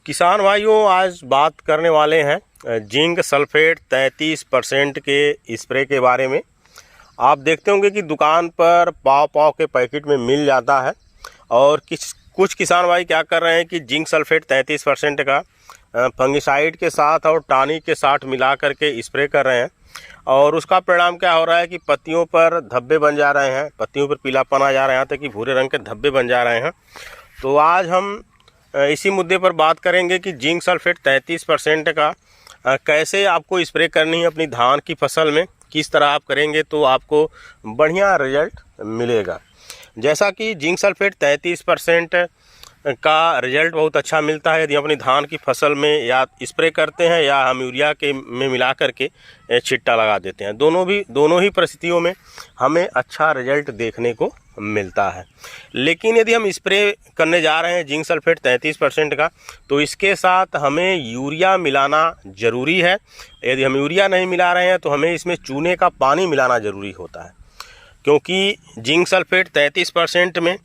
किसान भाइयों, आज बात करने वाले हैं जिंक सल्फेट 33% के स्प्रे के बारे में। आप देखते होंगे कि दुकान पर पाव के पैकेट में मिल जाता है और कुछ किसान भाई क्या कर रहे हैं कि जिंक सल्फेट 33% का फंगिसाइड के साथ और टॉनिक के साथ मिला करके स्प्रे कर रहे हैं और उसका परिणाम क्या हो रहा है कि पत्तियों पर धब्बे बन जा रहे हैं, पत्तियों पर पीलापन आ जा रहा है, यहाँ तक कि भूरे रंग के धब्बे बन जा रहे हैं। तो आज हम इसी मुद्दे पर बात करेंगे कि जिंक सल्फेट 33% का कैसे आपको स्प्रे करनी है अपनी धान की फसल में, किस तरह आप करेंगे तो आपको बढ़िया रिजल्ट मिलेगा। जैसा कि जिंक सल्फेट 33% का रिजल्ट बहुत अच्छा मिलता है यदि अपनी धान की फसल में या स्प्रे करते हैं या हम यूरिया के में मिला करके छिट्टा लगा देते हैं। दोनों ही परिस्थितियों में हमें अच्छा रिजल्ट देखने को मिलता है। लेकिन यदि हम स्प्रे करने जा रहे हैं जिंक सल्फेट 33% का तो इसके साथ हमें यूरिया मिलाना ज़रूरी है। यदि हम यूरिया नहीं मिला रहे हैं तो हमें इसमें चूने का पानी मिलाना ज़रूरी होता है, क्योंकि जिंक सल्फेट 33% में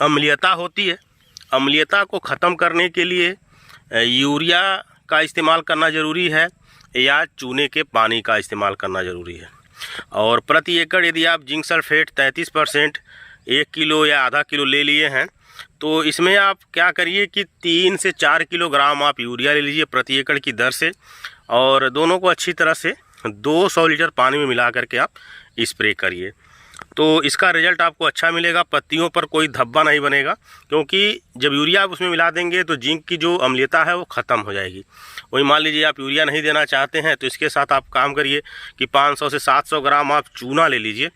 अम्लीयता होती है। अम्लीयता को ख़त्म करने के लिए यूरिया का इस्तेमाल करना ज़रूरी है या चूने के पानी का इस्तेमाल करना ज़रूरी है। और प्रति एकड़ यदि आप जिंक सल्फेट 33% 1 किलो या आधा किलो ले लिए हैं तो इसमें आप क्या करिए कि 3 से 4 किलोग्राम आप यूरिया ले लीजिए प्रति एकड़ की दर से और दोनों को अच्छी तरह से 200 लीटर पानी में मिला करके आप स्प्रे करिए। तो इसका रिजल्ट आपको अच्छा मिलेगा, पत्तियों पर कोई धब्बा नहीं बनेगा, क्योंकि जब यूरिया आप उसमें मिला देंगे तो जिंक की जो अम्लीयता है वो ख़त्म हो जाएगी। वही मान लीजिए आप यूरिया नहीं देना चाहते हैं तो इसके साथ आप काम करिए कि 500 से 700 ग्राम आप चूना ले लीजिए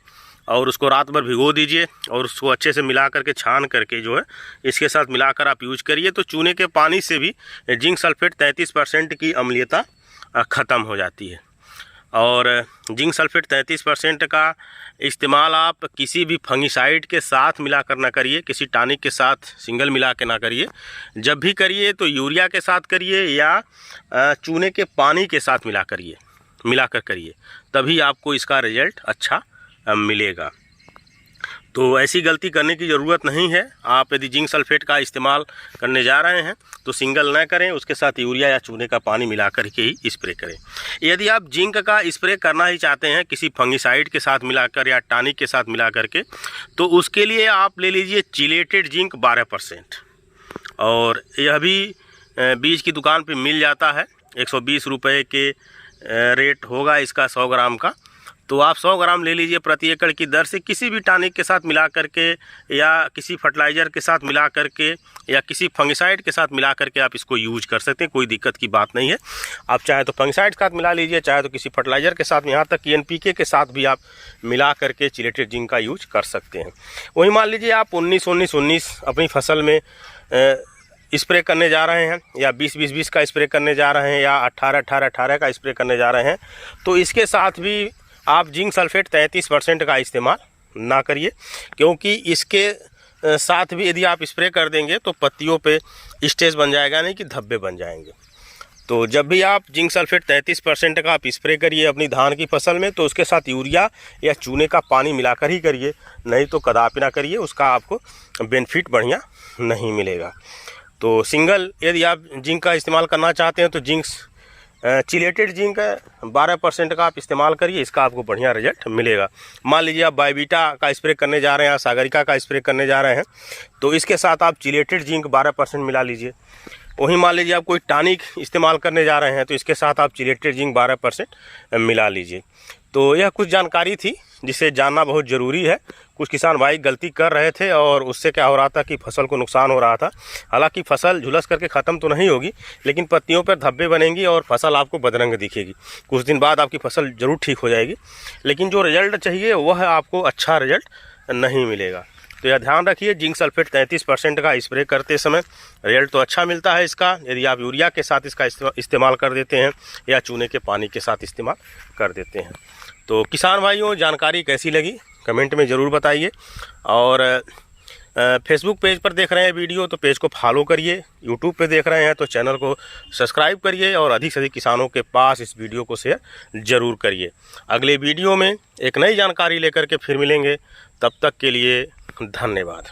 और उसको रात भर भिगो दीजिए और उसको अच्छे से मिला करके छान करके जो है इसके साथ मिलाकर आप यूज करिए। तो चूने के पानी से भी जिंक सल्फेट 33% की अम्लीयता ख़त्म हो जाती है। और जिंक सल्फेट 33% का इस्तेमाल आप किसी भी फंगिसाइड के साथ मिला कर ना करिए, किसी टॉनिक के साथ सिंगल मिला के ना करिए। जब भी करिए तो यूरिया के साथ करिए या चूने के पानी के साथ मिलाकर करिए, तभी आपको इसका रिजल्ट अच्छा मिलेगा। तो ऐसी गलती करने की ज़रूरत नहीं है। आप यदि जिंक सल्फेट का इस्तेमाल करने जा रहे हैं तो सिंगल ना करें, उसके साथ यूरिया या चूने का पानी मिला करके ही स्प्रे करें। यदि आप जिंक का स्प्रे करना ही चाहते हैं किसी फंगिसाइड के साथ मिलाकर या टॉनिक के साथ मिला करके, तो उसके लिए आप ले लीजिए चिलेटेड जिंक 12%। और यह भी बीज की दुकान पर मिल जाता है, 120 रुपये के रेट होगा इसका 100 ग्राम का। तो आप 100 ग्राम ले लीजिए प्रति एकड़ की दर से, किसी भी टॉनिक के साथ मिला करके या किसी फर्टिलाइज़र के साथ मिला करके या किसी फंगिसाइड के साथ मिला करके आप इसको यूज कर सकते हैं, कोई दिक्कत की बात नहीं है। आप चाहे तो फंगिसाइड के साथ मिला लीजिए, चाहे तो किसी फर्टिलाइज़र के साथ, यहाँ तक कि NPK के साथ भी आप मिला करके चिलेटेड जिंक का यूज कर सकते हैं। वही मान लीजिए आप 19-19-19 अपनी फसल में स्प्रे करने जा रहे हैं या 20-20-20 का स्प्रे करने जा रहे हैं या 18-18-18 का स्प्रे करने जा रहे हैं, तो इसके साथ भी आप जिंक सल्फेट 33% का इस्तेमाल ना करिए, क्योंकि इसके साथ भी यदि आप स्प्रे कर देंगे तो पत्तियों पे स्टेज बन जाएगा, यानी कि धब्बे बन जाएंगे। तो जब भी आप जिंक सल्फेट 33% का आप स्प्रे करिए अपनी धान की फसल में तो उसके साथ यूरिया या चूने का पानी मिलाकर ही करिए, नहीं तो कदापि ना करिए, उसका आपको बेनिफिट बढ़िया नहीं मिलेगा। तो सिंगल यदि आप जिंक का इस्तेमाल करना चाहते हैं तो जिंक चिलेटेड जिंक 12% का आप इस्तेमाल करिए, इसका आपको बढ़िया रिजल्ट मिलेगा। मान लीजिए आप बायोवीटा का स्प्रे करने जा रहे हैं या सागरिका का स्प्रे करने जा रहे हैं तो इसके साथ आप चिलेटेड जिंक 12% मिला लीजिए। वहीं मान लीजिए आप कोई टॉनिक इस्तेमाल करने जा रहे हैं तो इसके साथ आप चिलेटेड जिंक 12% मिला लीजिए। तो यह कुछ जानकारी थी जिसे जानना बहुत ज़रूरी है। कुछ किसान भाई गलती कर रहे थे और उससे क्या हो रहा था कि फसल को नुकसान हो रहा था। हालांकि फसल झुलस करके ख़त्म तो नहीं होगी, लेकिन पत्तियों पर धब्बे बनेंगी और फसल आपको बदरंग दिखेगी। कुछ दिन बाद आपकी फसल ज़रूर ठीक हो जाएगी, लेकिन जो रिजल्ट चाहिए वह आपको अच्छा रिजल्ट नहीं मिलेगा। तो यह ध्यान रखिए, जिंक सल्फेट 33% का स्प्रे करते समय रिजल्ट तो अच्छा मिलता है इसका, यदि आप यूरिया के साथ इसका इस्तेमाल कर देते हैं या चूने के पानी के साथ इस्तेमाल कर देते हैं। तो किसान भाइयों, जानकारी कैसी लगी कमेंट में ज़रूर बताइए। और फेसबुक पेज पर देख रहे हैं वीडियो तो पेज को फॉलो करिए, यूट्यूब पे देख रहे हैं तो चैनल को सब्सक्राइब करिए और अधिक से अधिक किसानों के पास इस वीडियो को शेयर ज़रूर करिए। अगले वीडियो में एक नई जानकारी लेकर के फिर मिलेंगे, तब तक के लिए धन्यवाद।